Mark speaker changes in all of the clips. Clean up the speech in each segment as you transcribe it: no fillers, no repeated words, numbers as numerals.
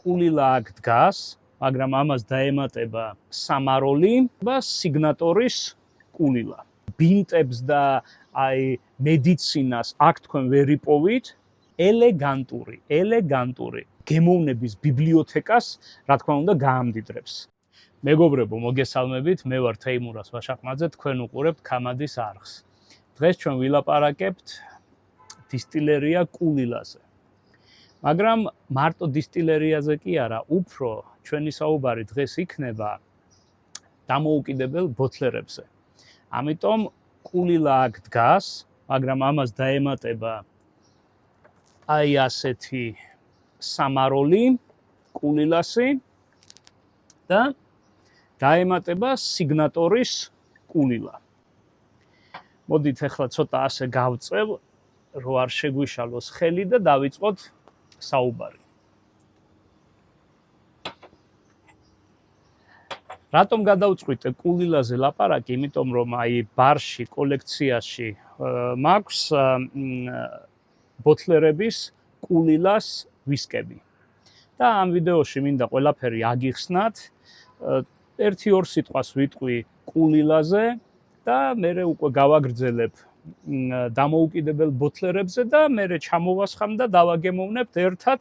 Speaker 1: კულილა აქ დგას, მაგრამ ამას დაემატება სამაროლი და სიგნატორის კულილა. ბინტებს და აი მედიცინას აქ თქვენ ვერ იპოვით, ელეგანტური გემოვნების ბიბლიოთეკას, რა თქმა უნდა, გაამდიდრებს. მეგობრებო, მოგესალმებით, მე ვარ თეიმურას ვაშაყმაძე, თქვენ უყურებთ ქამადის არხს. დღეს ჩვენ ვილაპარაკებთ დისტილერია კულილაზე. მაგრამ მარტო დისტილერიაზე კი არა, უფრო ჩვენი საუბარი დღეს იქნება დამოუკიდებელ ბოთლერებზე. ამიტომ კულილა აქ დგას, მაგრამ ამას დაემატება აი ასეთი სამაროლი, კულილასი და დაემატება სიგნატორის კულილა. მოდით ახლა ცოტა ასე გავწევ, რო არ შეგვიშალოს ხელი და დავიწყოთ საუბარი. რატომ გადავწყვიტე კულილაზე ლაპარაკი? იმიტომ რომ აი ბარში, კოლექციაში მაქვს ბოთლერების კულილას ვისკები. და ამ ვიდეოში მინდა ყველაფერი აგიხსნათ. 1-2 სიტყვას ვიტყვი კულილაზე და მერე უკვე გავაგრძელებ დამოუკიდებელ ბოთლერებზე და მერე ჩამოვასხამ და დავაგემოვნებთ ერთად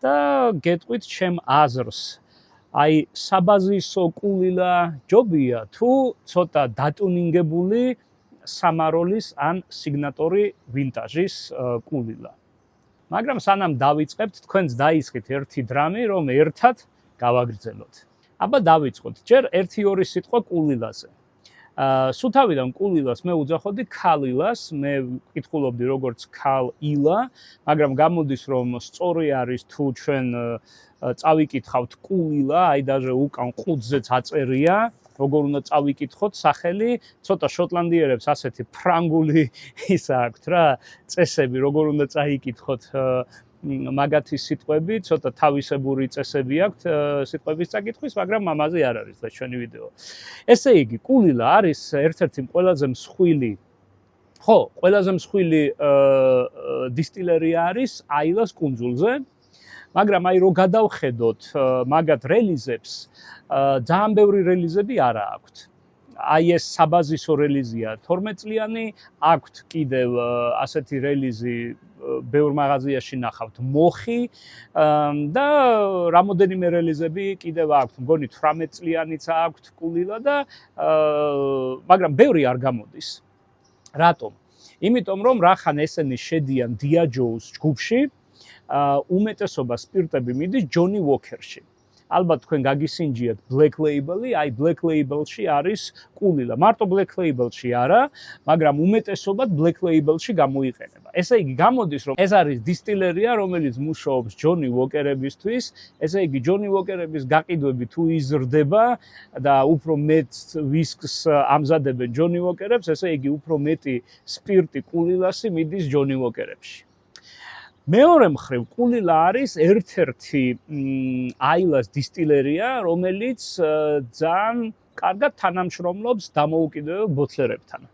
Speaker 1: და გეტყვით ჩემ აზრს. აი საბაზისო კულილა ჯობია თუ ცოტა დატუნინგებული სამაროლის ან სიგნატორი ვინტაჟის კულილა. მაგრამ სანამ დავიწყებთ, თქვენც დაისხით ერთი დრამი, რომ ერთად გავაგრძელოთ. აბა დავიწყოთ. ჯერ 1-2 სიტყვა კულილაზე. სუთავიდან კულილას მე უძახოდი ქალილას, მე ვკითხულობდი როგორც ქალილა, მაგრამ გამოდის რომ სწორი არის თუ ჩვენ წავიკითხავთ კულილა, აი даже უკან ყუთზეც აწერია, როგორ უნდა წავიკითხოთ სახელი, ცოტა შოტლანდიერებს ასეთი ფრანგული ისა აქვთ რა, წესები, როგორ უნდა წაიკითხოთ მაგათი სიტყვები, ცოტა თავისებური წესები აქვთ სიტყვების წაკითხვის, მაგრამ ამაზე არ არის დღეს ჩვენი ვიდეო. ესე იგი, კულილა არის ერთ-ერთი ყველაზე მსხვილი, ყველაზე მსხვილი დისტილერია არის აილას კუნძულზე, მაგრამ აი რო გადავხედოთ მაგათ რელიზებს, ძალიან ბევრი რელიზები არა აქვთ. აი ეს საბაზისო რელიზია 12 წლიანი, აქვთ კიდევ ასეთი რელიზი ბევრ მაღაზიაში ნახავთ მოხი და რამოდენიმე რელიზები კიდევ აქვთ, მგონი 18 წლიანიც აქვთ კულილა და მაგრამ ბევრი არ გამოდის. რატომ? იმიტომ რომ რახან ესენი შედიან დიაჯოუს ჯგუფში, უმეტესობა სპირტები მიდის ჯონი უოკერში. ალბათ თქვენ გაგისინჯიათ Black Label-ი, აი Black Label-ში არის კულილა. მარტო Black Label-ში არა, მაგრამ უმეტესობად Black Label-ში გამოიყენება. ესე იგი გამოდის რომ ეს არის დისტილერია, რომელიც მუშაობს ჯონი უოკერებისთვის, ესე იგი ჯონი უოკერების გაყიდვები თუ იზრდება და უფრო მეტ ვისკს ამზადებენ ჯონი უოკერებს, ესე იგი უფრო მეტი სპირტი კულილასი მიდის ჯონი უოკერებში. მეორე მხრივ კულილა არის ერთ-ერთი აილას დისტილერია, რომელიც ძალიან კარგად თანამშრომლობს დამოუკიდებელ ბოთლერებთან.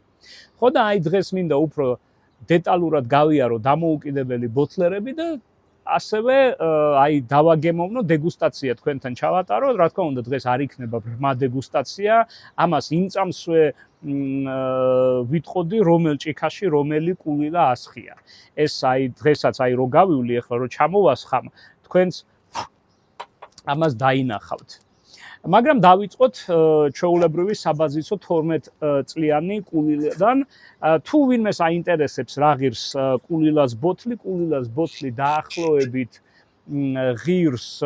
Speaker 1: ხო და აი დღეს მინდა უფრო დეტალურად გავიარო დამოუკიდებელი ბოთლერები და ასევე აი დავაგემოვნო დეგუსტაცია თქვენთან ჩავატარო, რა თქმა უნდა დღეს არ იქნება ბრმა დეგუსტაცია, ამას იმ წამსვე ვიტყოდი რომელ ჭიქაში რომელი კულილა ასხია. ეს აი დღესაც აი რო გავივლი ახლა რო ჩამოვასხამ, თქვენც ამას დაინახავთ. მაგრამ დავიწყოთ ჩვეულებრივი საბაზისო 12 წლიანი კულილიდან. თუ ვინმეს აინტერესებს რა ღირს კულილას ბოთლი დაახლოებით ღირს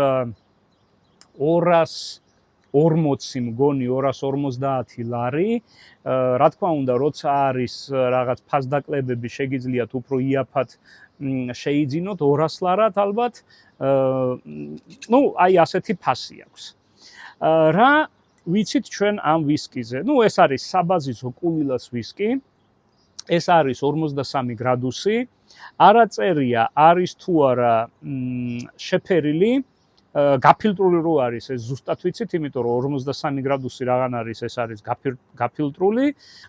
Speaker 1: 240 მგონი 250 ლარი. რა თქმა უნდა, როცა არის რაღაც ფასდაკლებები, შეგიძლიათ უფრო იაფად შეიძინოთ 200 ლარად ალბათ. ნუ აი ასეთი ფასი აქვს. რა ვიცით ჩვენ ამ ვისკიზე? ნუ ეს არის საბაზისო კულილას ვისკი. ეს არის 53 გრადუსი. არაწერია არის თუ არა შეფერილი. გაფილტრული რო არის ეს ზუსტად ვიცით, იმიტომ რომ 53 გრადუსი რაღაც არის, ეს არის გაფილტრული.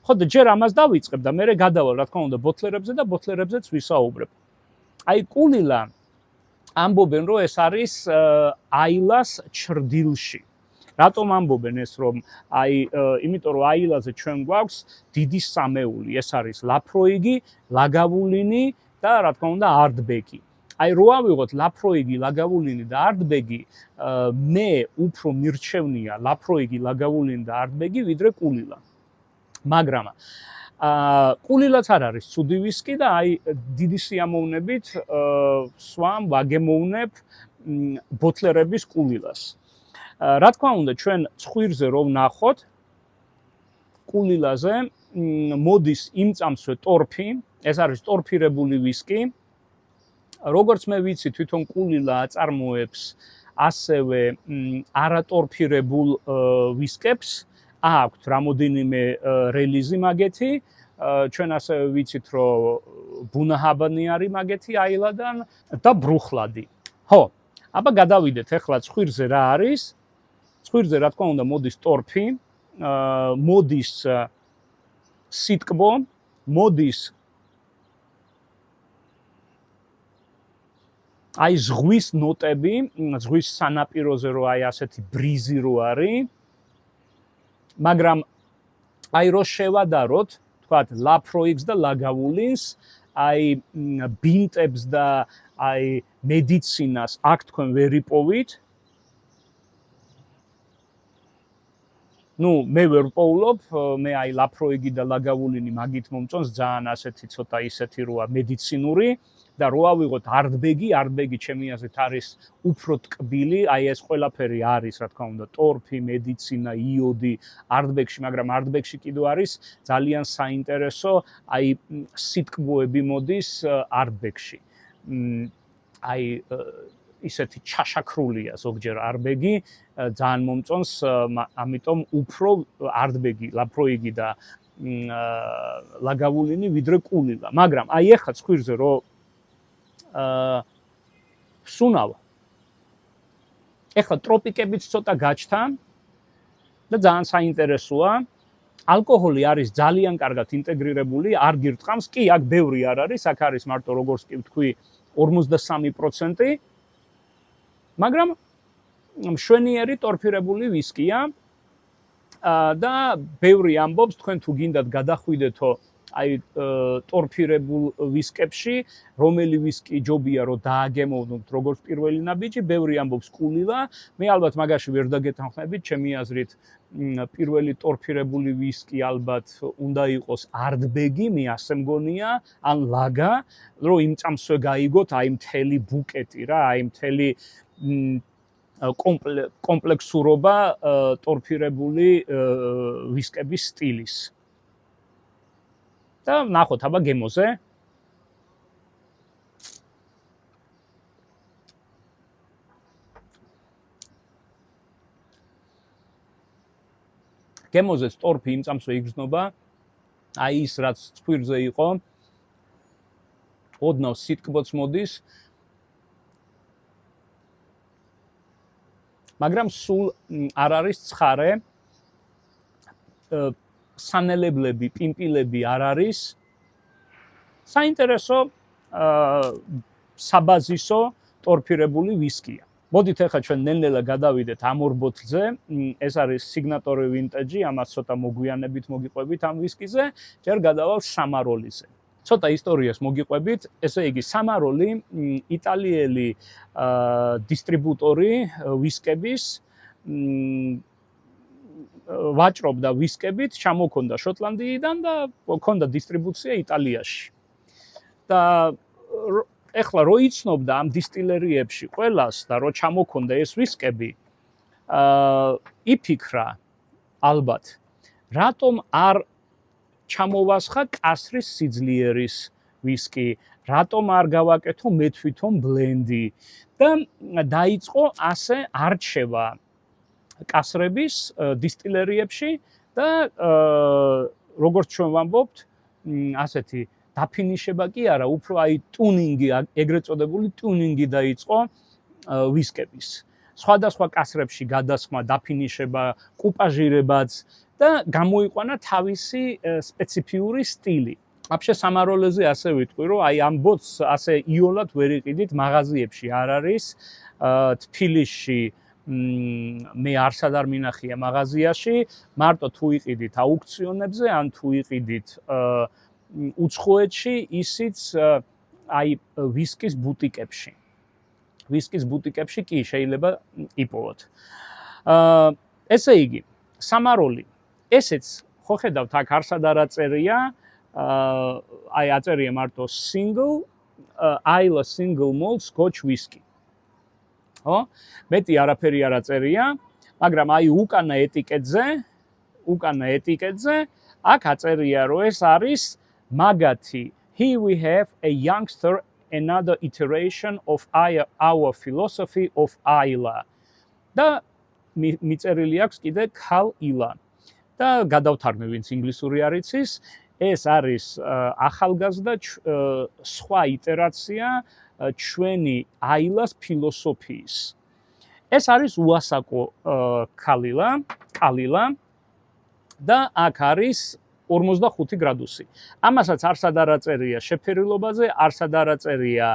Speaker 1: ხო და ჯერ ამას დავიწყებ და მერე გადავალ, რა თქმა უნდა, ბოთლერებზე და ბოთლერებზეც ვისაუბრებ. აი კულილა ამბობენ რომ ეს არის აილას ჩრდილში. რატომ ამბობენ ეს რომ იმიტომ რომ აილაზე ჩვენ გვაქვს დიდი სამეული, ეს არის ლაფროიგი, ლაგავულინი და რა თქმა უნდა არტბეგი. აი რო ავიღოთ ლაფროიგი, ლაგავულინი და არტბეგი, მე უფრო მირჩევნია ლაფროიგი, ლაგავულინი და არტბეგი ვიდრე კულილა. მაგრამ კულილაც არ არის ცუდი ვისკი და აი დიდი სიამოვნებით სვამ ვაგემოვნებ ბოთლერების კულილას. რა თქმა უნდა ჩვენ ცხვირზე რომ ვნახოთ კულილაზე მოდის იმწამსვე ტორფი, ეს არის ტორფირებული ვისკი. როგორც მე ვიცი, თვითონ კულილა აწარმოებს ასევე არატორფირებულ ვისკებს, აქვთ რამოდენიმე რელიზი მაგეთი, ჩვენ ასევე ვიცით, რომ ბუნაჰაბანი არის მაგეთი აილადან და ბრუხლადი. ხო, აბა გადავიდეთ ახლა ცხვირზე რა არის? ცხვირზე რა თქმა უნდა მოდის ტორფი, მოდის სიტკბო, მოდის აი ზღვის ნოტები, ზღვის სანაპიროზე რო აი ასეთი ბრიზი რო არის, მაგრამ აი რო შევადაროთ, თქვათ ლაფროიგს და ლაგავულინს, აი ბინტებს და აი მედიცინას აქ თქვენ ვერ იპოვით. მე ვერ პოულობ, მე აი ლაფროიგი და ლაგავულინი მაგით მომწონს ძალიან ასეთი ცოტა ისეთი როა მედიცინური და რო ავიღოთ არტბეგი ჩემი აზრით არის უფრო ტკბილი, აი ეს ყველაფერი არის, რა თქმა უნდა, ტორფი, მედიცინა, იოდი არტბეგში, მაგრამ არტბეგში კიდევ არის ძალიან საინტერესო, აი სიტკბოები მოდის არტბეგში. აი ისეთი ჩაშაქრულია ზოგჯერ არტბეგი, ძალიან მომწონს, ამიტომ უფრო არტბეგი, ლაფროიგი და ლაგავულინი ვიდრე კულილა. მაგრამ აი ახლა ცხვირზე რო სუნავ. ახლა ტროპიკებიც ცოტა გაჩთა და ძალიან საინტერესოა. ალკოჰოლი არის ძალიან კარგად ინტეგრირებული, არ გირტყამს, კი, აქ ბევრი არ არის, აქ არის მარტო როგორც კი ვთქვი 53%, მაგრამ მშვენიერი ტორფირებული ვისკია და ბევრი ამბობს, თქვენ თუ გინდათ გადახვიდეთო აი ტორფირებულ ვისკებში, რომელი ვისკი ჯობია რომ დააგემოვნოთ როგორც პირველი ნაბიჯი, ბევრი ამბობს კულილა, მე ალბათ მაგაში ვერ დაგეთანხმებით, ჩემი აზრით პირველი ტორფირებული ვისკი ალბათ უნდა იყოს არტბეგი, მე ასე მგონია, ან ლაგა, რომ იმ წამსვე გაიგოთ აი მთელი ბუკეტი რა, აი მთელი კომპლექსურობა ტორფირებული ვისკების სტილის. და ნახოთ აბა გემოზე. გემოზე ტორფი იმ წამსვე იგრძნობა, აი ის რაც ცხვირზე იყო, ოდნავ სიტკბოც მოდის. მაგრამ სულ არ არის ცხარე. სანელებლები, პიმპილები არ არის. საინტერესო საბაზისო ტორფირებული ვისკია. მოდით ახლა ჩვენ ნელ-ნელა გადავიდეთ ამ ორ ბოთლზე. ეს არის სიგნატორი ვინტეჯი, ამას ცოტა მოგვიანებით მოგიყვებით ამ ვისკიზე, ჯერ გადავალ სამაროლიზე. ცოტა ისტორიას მოგიყვებით, ესე იგი სამაროლი იტალიელი დისტრიბუტორი ვისკების ვაჭრობდა ვისკებით, ჩამოქონდა შოტლანდიიდან და ქონდა დისტრიბუცია იტალიაში. და ეხლა რო იცნობდა ამ დისტილერიებში ყველას და რო ჩამოქონდა ეს ვისკები, იფიქრა ალბათ, რატომ არ ჩამოვასხა კასრის სიძლიერის ვისკი, რატომ არ გავაკეთო მე თვითონ ბლენდი და დაიწყო ასე არჩევა კასრების დისტილერიებში და როგორც ჩვენ ვამბობთ, ასეთი დაფინიშება კი არა, უფრო აი ტუნინგი, ეგრეთ წოდებული ტუნინგი დაიწყო ვისკების. სხვადასხვა კასრებში გადასხმა, დაფინიშება, კუპაჟირებაც და გამოიყვანა თავისი სპეციფიური სტილი. Вообще სამაროლეზე ასე ვიტყვი, რომ აი ამ ბოთს ასე იოლად ვერ იყიდით, მაღაზიებში არ არის. თბილისში მე არსად არ მინახია მაღაზიაში, მარტო თუ იყიდით აუქციონებზე, ან თუ იყიდით უცხოეთში, ისიც აი ვისკის ბუტიკებში. ვისკის ბუტიკებში კი შეიძლება იპოვოთ. ესე იგი, სამაროლი. ესეც ხო ხედავთ აქ არსად არ აწერია, აი აწერია მარტო single Islay single malt Scotch whisky. ხო? მეტი არაფერი არ აწერია, მაგრამ აი უკანა ეტიკეტზე აქ აწერია, რომ ეს არის მაგათი Here we have a youngster another iteration of our philosophy of Islay. და მიწერილი აქვს კიდე Cal Islay. და გადავთარგმნე ვინც ინგლისური არ იცის, ეს არის ახალგაზრდა სხვა იტერაცია ჩვენი აილას ფილოსოფიის. ეს არის უასაკო კალილა და აქ არის 45 გრადუსი. ამასაც არსად არ აწერია შეფერილობაზე, არსად არ აწერია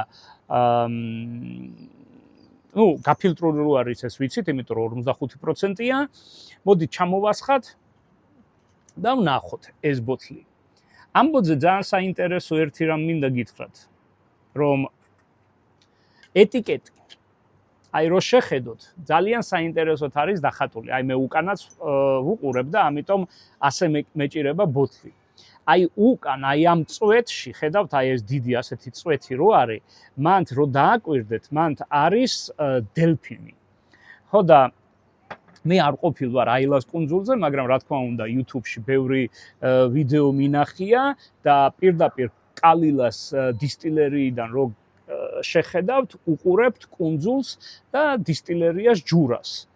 Speaker 1: გაფილტრული რო არის ეს ვიცით, იმიტომ რომ 45%-ია. მოდით ჩამოვასხათ და ვნახოთ ეს ბოთლი. ამ ბოთლზე ძალიან საინტერესო ერთი რამ მინდა გითხრათ, რომ ეტიკეტი აი რო შეხედოთ, ძალიან საინტერესოდ არის დახატული. აი მე უკანაც ვუყურებ და ამიტომ ასე მეჭირება ბოთლი. აი უკან, აი ამ წვეთში, ხედავთ, აი ეს დიდი ასეთი წვეთი რო არის, მანდ რო დააკვირდეთ, მანდ არის დელფინი. ხო და მე არ ყოფილ ვარ აილას კუნძულზე, მაგრამ რა თქმა უნდა YouTube-ში ბევრი ვიდეო მინახია და პირდაპირ კალილას დისტილერიიდან რო შეხედავთ, უყურებთ კუნძულს და დისტილერიას ჯურას.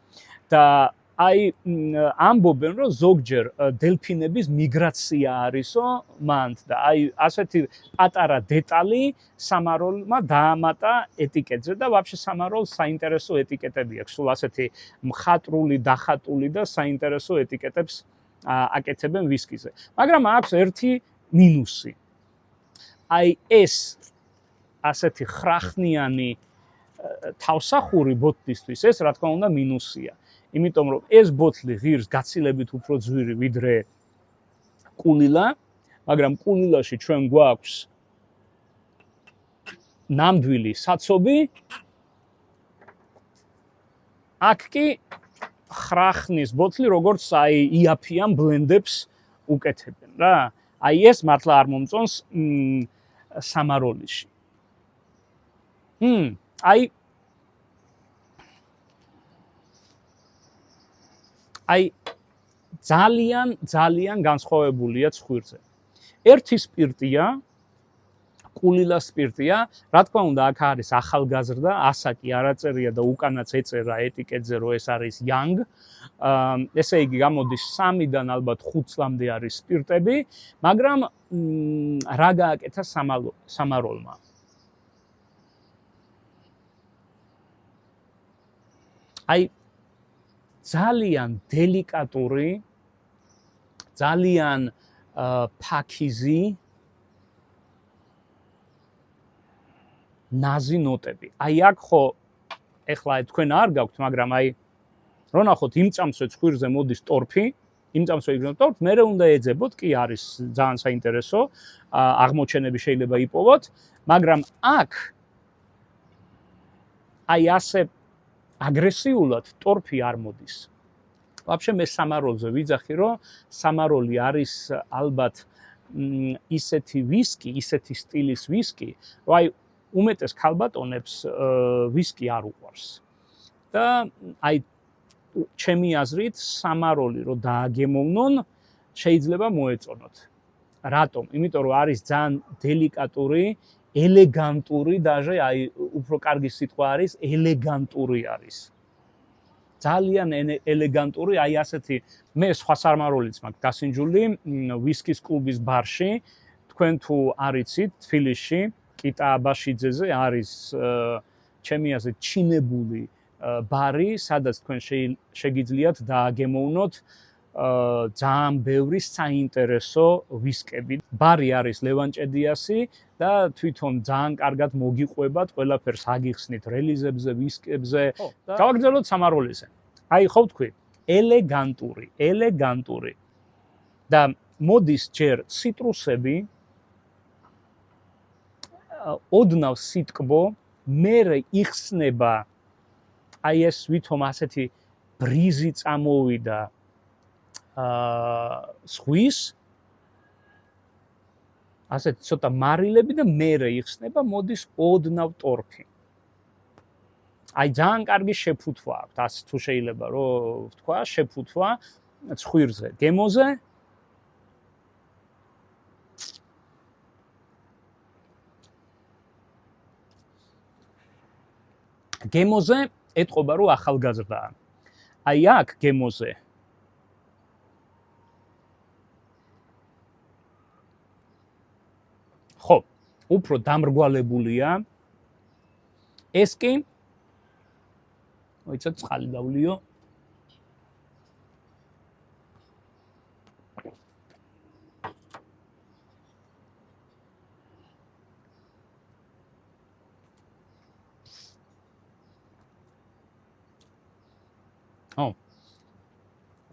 Speaker 1: და აი ამბობენ, რომ ზოგჯერ დელფინების მიგრაცია არისო მანდ და აი ასეთი პატარა დეტალი სამაროლმა დაამატა ეტიკეტზე და ვაფშე სამაროლს საინტერესო ეტიკეტები აქვს. სულ ასეთი მხატვრული, დახატული და საინტერესო ეტიკეტებს აკეთებენ ვისკიზე. მაგრამ აქვს ერთი მინუსი. აი ეს ასეთი ხრახნიანი თავსახური ბოთლისთვის ეს რა თქმა უნდა მინუსია. იმიტომ რომ ეს ბოთლი ღირს გაცილებით უფრო ძვირი ვიდრე კულილა, მაგრამ კულილაში ჩვენ გვაქვს ნამდვილი საცობი. აქ კი ხრახნის ბოთლი როგორც აი იაფიან ბლენდებს უკეთებენ რა. აი ეს მართლა არ მომწონს სამაროლიში. აი ძალიან განსხვავებულია ცხვირზე. ერთი სპირტია, კულილა სპირტია, რა თქმა უნდა აქ არის ახალგაზრდა, ასაკი არ აწერია და უკანაც ეწერა ეტიკეტზე რომ ეს არის young. ესე იგი გამოდის 3-დან ალბათ 5 წლამდე არის სპირტები, მაგრამ რა გააკეთა სამაროლმა? აი ძალიან დელიკატური, ძალიან ფაქიზი ნაზი ნოტები. აი აქ ხო ეხლა თქვენ არ გაქვთ, მაგრამ აი რო ნახოთ იმ წამსვე ცხვირზე მოდის ტორფი, იმ წამსვე იგრძნოთ ტორფს, მერე უნდა ეძებოთ, კი არის ძალიან საინტერესო, აღმოჩენები შეიძლება იპოვოთ, მაგრამ აქ აი ასე აგრესიულად ტორფი არ მოდის. ვაფშე მე სამაროლზე ვიძახი, რომ სამაროლი არის ალბათ ისეთი ვისკი, ისეთი სტილის ვისკი, რომ აი უმეტეს ქალბატონებს ვისკი არ უყვარს. და აი ჩემი აზრით სამაროლი რო დააგემოვნონ, შეიძლება მოეწონოთ. რატომ? იმიტომ რომ არის ძალიან დელიკატური, ელეგანტური, даже აი უფრო კარგი სიტყვა არის, ელეგანტური არის. ძალიან ელეგანტური, აი ასეთი მე სხვა სამაროლიც მაქვს დასინჯული ვისკის კლუბის ბარში, თქვენ თუ არიცით თბილისში, კიტა აბაშიძეზე არის ჩემი აზრით ჩინებული ბარი, სადაც თქვენ შეგიძლიათ დააგემოვნოთ ძალიან ბევრი საინტერესო ვისკები. ბარი არის ლევანჭედიასი და თვითონ ძალიან კარგად მოგიყვებათ, ყველაფერს აგიხსნით რელიზებზე, ვისკებზე და გავაგრძელოთ სამაროლიზე. აი ხო ვთქვი, ელეგანტური. და მოდის ჯერ ციტრუსები, ოდნავ სიტკბო, მერე იხსნება აი ეს ვითომ ასეთი ბრიზი წამოვიდა ზღვის ასეთ ცოტა მარილები და მერე იხსნება მოდის ოდნავ ტორფი. აი ძალიან კარგი შეფუთვა აქვს, ასე თუ შეიძლება რომ ვთქვა, შეფუთვა ცხვირზე, გემოზე გემოზე ეტყობა რომ ახალგაზრდაა. აი აქ გემოზე ხო, უფრო დამრგვალებულია. ეს კი მოიცა წყალი დავლიო.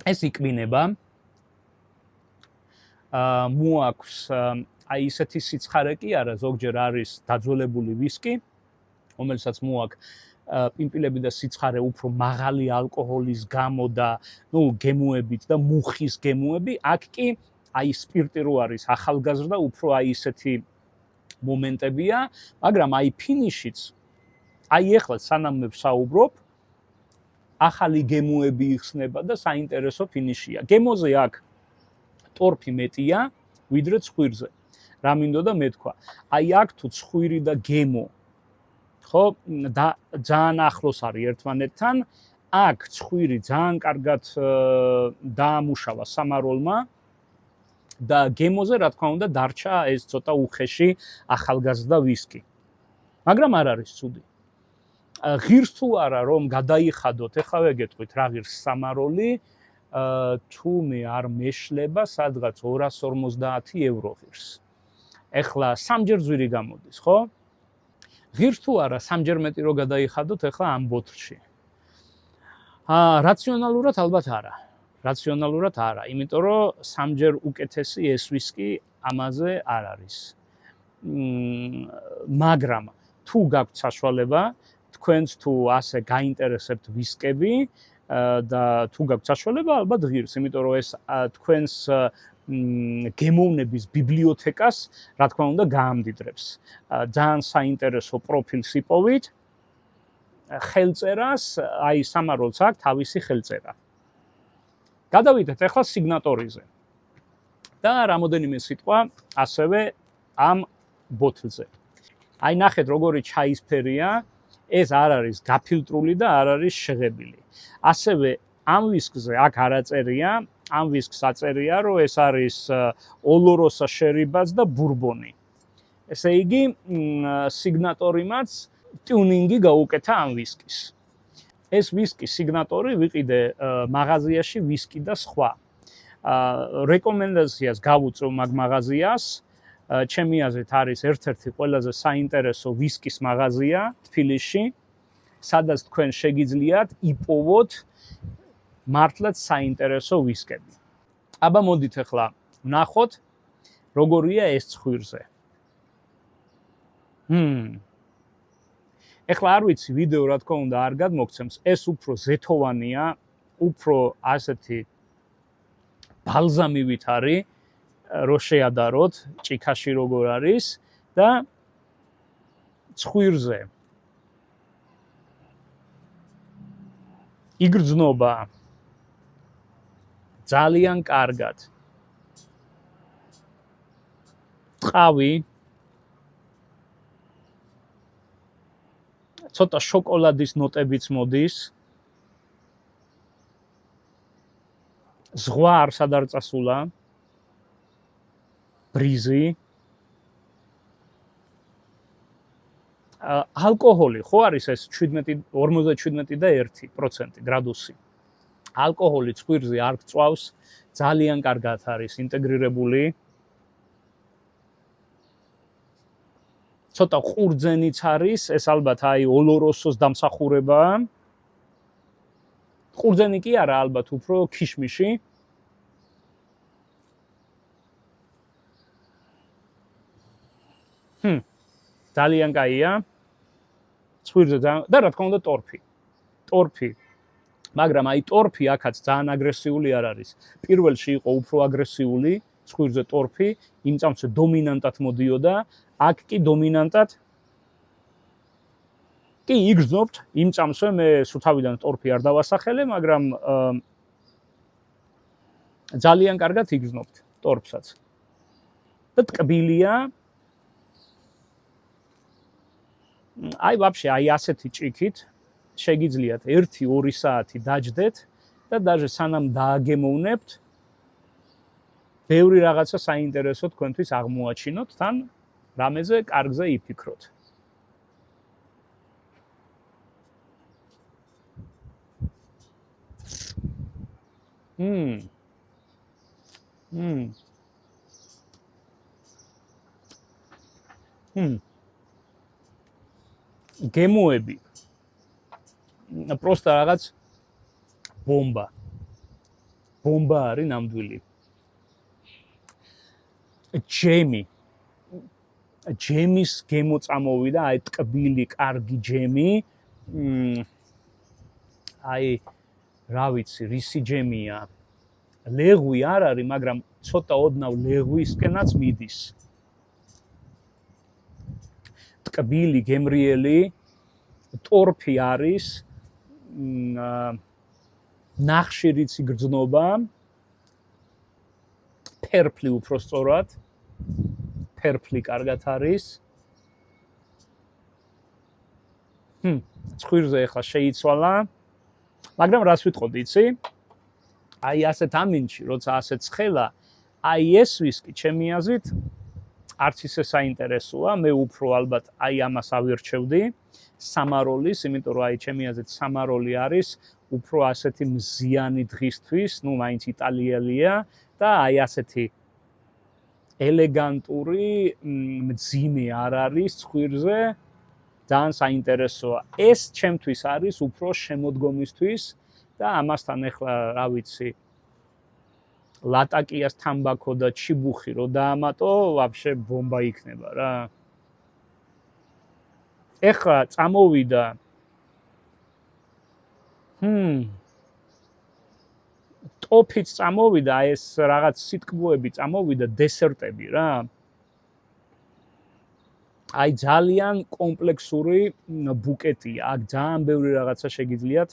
Speaker 1: ეს იკვინება. მოაქვს აი ისეთი სიცხარე კი არა, ზოგჯერ არის დაძველებული ვისკი, რომელსაც მოაქვს პიმპილები და სიცხარე უფრო მაღალი ალკოჰოლის გამო და გემოებით და მუხის გემოები, აქ კი აი სპირტი რო არის ახალგაზრდა, უფრო აი ისეთი მომენტებია, მაგრამ აი ფინიშიც აი ეხლა სანამ მე ვსაუბრობ, ახალი გემოები იხსნება და საინტერესო ფინიშია. გემოზე აქ ტორფი მეტია, ვიდრე ცხვირზე. რა მინდოდა მეთქვა. აი აქ თუ ცხვირი და გემო ხო და ძალიან ახლოს არის ერთმანეთთან, აქ ცხვირი ძალიან კარგად დაამუშავა სამაროლმა და გემოზე რა თქმა უნდა დარჩა ეს ცოტა უხეში ახალგაზრდა ვისკი. მაგრამ არ არის ცუდი. ღირს თუ არა რომ გადაიხადოთ, ეხლა ვეგეთყვით რა ღირს სამაროლი, თუ მე არ მეშლება სადღაც 250 евро ღირს. ეხლა სამჯერ ზვირი გამოდის, ხო? ღირს თუ არა სამჯერ მეტი რო გადაიხადოთ ეხლა ამ ბოთლში. რაციონალურად ალბათ არა. რაციონალურად არა, იმიტომ რომ სამჯერ უკეთესი ეს ვისკი ამაზე არ არის. მაგრამ თუ გაქვთ საშუალება, თქვენც თუ ასე გაინტერესებთ ვისკები და თუ გაქვთ საშუალება, ალბათ ღირს, იმიტომ რომ ეს თქვენს გემოვნების ბიბლიოთეკას, რა თქმა უნდა, გაამდიდრებს. ძალიან საინტერესო პროფილს იპოვით. ხელწერას, აი სამაროლს აქვს თავისი ხელწერა. გადავიდეთ ახლა სიგნატორიზე. და რამოდენიმე სიტყვა ასევე ამ ბოთლზე. აი ნახეთ როგორი ჩაისფერია, ეს არ არის გაფილტრული და არ არის შეღებილი. ასევე ამ ვისკზე აქ არ აწერია, ამ ვისკს აწერია, რომ ეს არის ოლოროსა შერიბაც და ბურბონი. ესე იგი, სიგნატორიმაც ტიუნინგი გაუკეთა ამ ვისკის. ეს ვისკი სიგნატორი ვიყიდე მაღაზიაში ვისკი და სხვა. რეკომენდაციას გავუწევ მაგ მაღაზიას. ჩემი აზრით არის ერთ-ერთი ყველაზე საინტერესო ვისკის მაღაზია თბილისში, სადაც თქვენ შეგიძლიათ იპოვოთ მართლაც საინტერესო ვისკები. აბა მოდით ახლა ვნახოთ როგორია ეს ცხვირზე. ეხლა არ ვიცი ვიდეო რა თქმა უნდა არ გადმოგცემს, ეს უფრო ზეთოვანია, უფრო ასეთი ბალზამივით არის, რო შეადაროთ, ჭიქაში როგორ არის და ცხვირზე იგრძნობა ძალიან კარგად. ტყავი ცოტა შოკოლადის ნოტებიც მოდის. ზღვა არსად არ წასულა. ბრიზი. ალკოჰოლი ხო არის ეს 47 და 1% გრადუსი. ალკოჰოლი ცხვირზე არ გწვავს, ძალიან კარგად არის ინტეგრირებული. ცოტა ყურძენიც არის, ეს ალბათ აი ოლოროსოს დამსახურებაა. ყურძენი კი არა, ალბათ უფრო ქიშმიში. ძალიან კაია. ცხვირზე და რა თქმა უნდა ტორფი. ტორფი. მაგრამ აი ტორფი აქაც ძალიან აგრესიული არ არის. პირველში იყო უფრო აგრესიული, ცხვირზე ტორფი, იმ წამსვე დომინანტად მოდიოდა, აქ კი დომინანტად კი იგრძნობთ, იმ წამსვე მე სუთავიდან ტორფი არ დავასახელე, მაგრამ ძალიან კარგად იგრძნობთ ტორფსაც. და ტკბილია. აი ვაფშე, აი ასეთი ჭიქით შეგიძლიათ 1-2 საათი დაჯდეთ და даже სანამ დააგემოვნებთ, ბევრი რაღაცა საინტერესო თქვენთვის აღმოაჩინოთ, თან რამეზე კარგზე იფიქროთ. გემოები. просто რაღაც ბომბა. ბომბა არის ნამდვილი. ჯემის გემო წამოვიდა, აი ტკბილი, კარგი ჯემი. აი რა ვიცი, რისი ჯემია. ლეღვი არ არის, მაგრამ ცოტა ოდნავ ლეღვისკენაც მიდის. ტკბილი, გემრიელი, ტორფი არის, ნახშირიც იგრძნობა, ფერფლი უფრო სწორად, ფერფლი კარგად არის. ცხვირზე ახლა შეიცვალა, მაგრამ რას ვიტყოდი, იცი? აი ასეთ ამინჩი, როცა ასეთ ცხელა, აი ეს ვისკი ჩემი აზრით არც ისე საინტერესოა, მე უფრო ალბათ აი ამას ავირჩევდი, სამაროლის, იმიტომ რომ აი ჩემი აზრით სამაროლი არის უფრო ასეთი მზიანი დღისთვის, ну მაინც იტალიელია და აი ასეთი ელეგანტური მძიმე არ არის ცხვირზე, ძალიან საინტერესოა. ეს ჩემთვის არის უფრო შემოდგომისთვის და ამასთან ახლა რა ვიცი ლატაკიას თამბაქო და ჩიბუხი რო დაამატო, ვაფშე ბომბა იქნება რა. ეხლა წამოვიდა ტოფიც წამოვიდა, ეს რაღაც სიტკბოები წამოვიდა, დესერტები რა. აი ძალიან კომპლექსური ბუკეტია, აქ ძალიან ბევრი რაღაცა შეგიძლიათ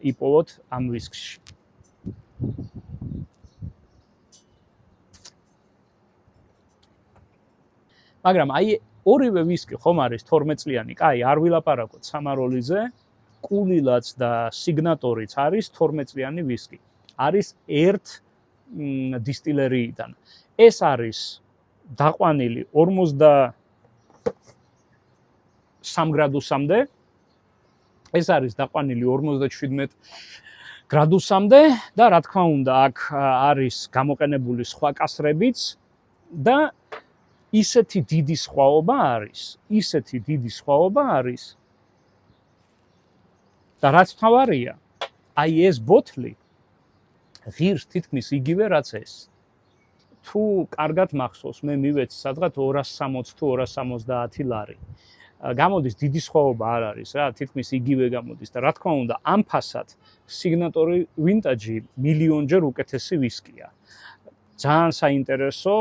Speaker 1: იპოვოთ ამ ვისკში. მაგრამ აი ორივე ვისკი ხომ არის 12 წლიანი, კაი, არ ვილაპარაკოთ სამაროლიზე, კულილაც და სიგნატორიც არის 12 წლიანი ვისკი. არის ერთ დისტილერიიდან. ეს არის დაყვანილი 43 გრადუსამდე. ეს არის დაყვანილი 57 გრადუსამდე და რა თქმა უნდა, აქ არის გამოყენებული სხვა კასრებიც და ისეთი დიდი სხვაობა არის. და რაც თავარია, აი ეს ბოთლი ღირს თითქმის იგივე რაც ეს. თუ კარგად მახსოვს, მე მივეცი სადღაც 260 თუ 270 ლარი. გამოდის დიდი სხვაობა არ არის რა, თითქმის იგივე გამოდის და რა თქმა უნდა, ამ ფასად სიგნატორი ვინტაჯი მილიონჯერ უკეთესი ვისკია. ძალიან საინტერესო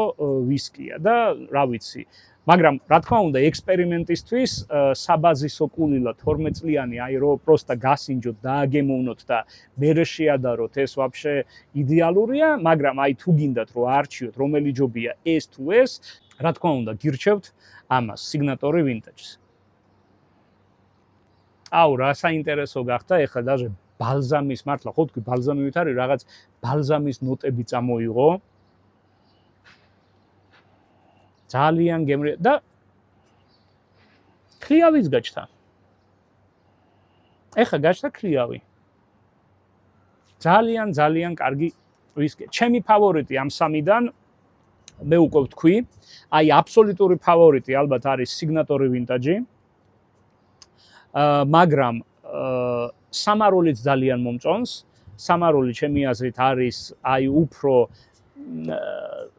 Speaker 1: ვისკია და რა ვიცი, მაგრამ რა თქმა უნდა, ექსპერიმენტისთვის საბაზისო კულილა 12 წლიანი, აი რო პროსტა გასინჯოთ, დააგემოვნოთ და მერე შეადაროთ, ეს ვაფშე იდეალურია, მაგრამ აი თუ გინდათ რომ არჩიოთ, რომელი ჯობია ეს თუ ეს, რა თქმა უნდა, გირჩევთ ამას, სიგნატორი ვინტაჯს. აუ, რა საინტერესო გახდა, ეხლა даже ბალზამის, მართლა ხო თქვი, ბალზამივით არის რაღაც ბალზამის ნოტები წამოიღო. ძალიან გემრიელი და ქლიავიც გაჩნდა. ეხლა გაჩნდა ქლიავი. ძალიან კარგი ვისკი. ჩემი ფავორიტი ამ სამიდან მე უკვე ვთქვი, აი აბსოლუტური ფავორიტი ალბათ არის Signature Vintage. მაგრამ სამაროლიც ძალიან მომწონს. სამაროლი ჩემი აზრით არის აი უფრო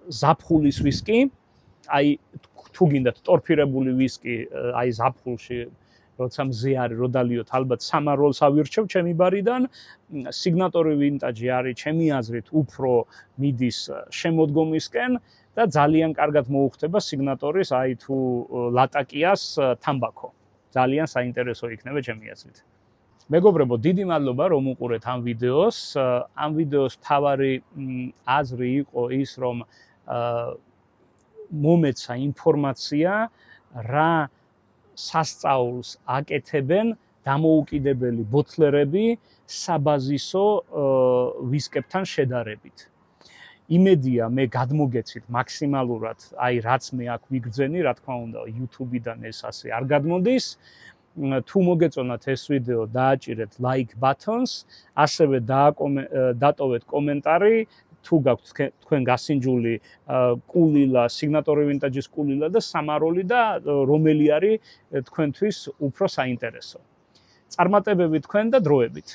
Speaker 1: ზაფხულის ვისკი. აი თუ გინდათ ტორფირებული ვისკი, აი ზაფხულში როცა მზე არის რო დალიოთ, ალბათ სამაროლს ავირჩევ ჩემი ბარიდან. Signature Vintage არის ჩემი აზრით უფრო მიდის შემოდგომისკენ და ძალიან კარგად მოუხდება Signature-ის აი თუ ლატაკიას თამბაქო. ძალიან საინტერესო იქნება ჩემი აზრით. მეგობრებო, დიდი მადლობა რომ უყურეთ ამ ვიდეოს. ამ ვიდეოს მთავარი აზრი იყო ის, რომ მომეცა ინფორმაცია რა სასწაულს აკეთებენ დამოუკიდებელი ბოთლერები საბაზისო ვისკებთან შედარებით. იმედია მე გადმოგეცით მაქსიმალურად, აი რაც მე აქ ვიგრძენი, რა თქმა უნდა, YouTube-დან ეს ასე არ გადმოდის. თუ მოგეწონათ ეს ვიდეო, დააჭირეთ like buttons, ასევე დატოვეთ კომენტარი, თუ გაქვთ თქვენ გასინჯული კულილა, Signature Vintage-ის კულილა და სამაროლი და რომელი არის თქვენთვის უფრო საინტერესო. წარმატებები თქვენ და დროებით.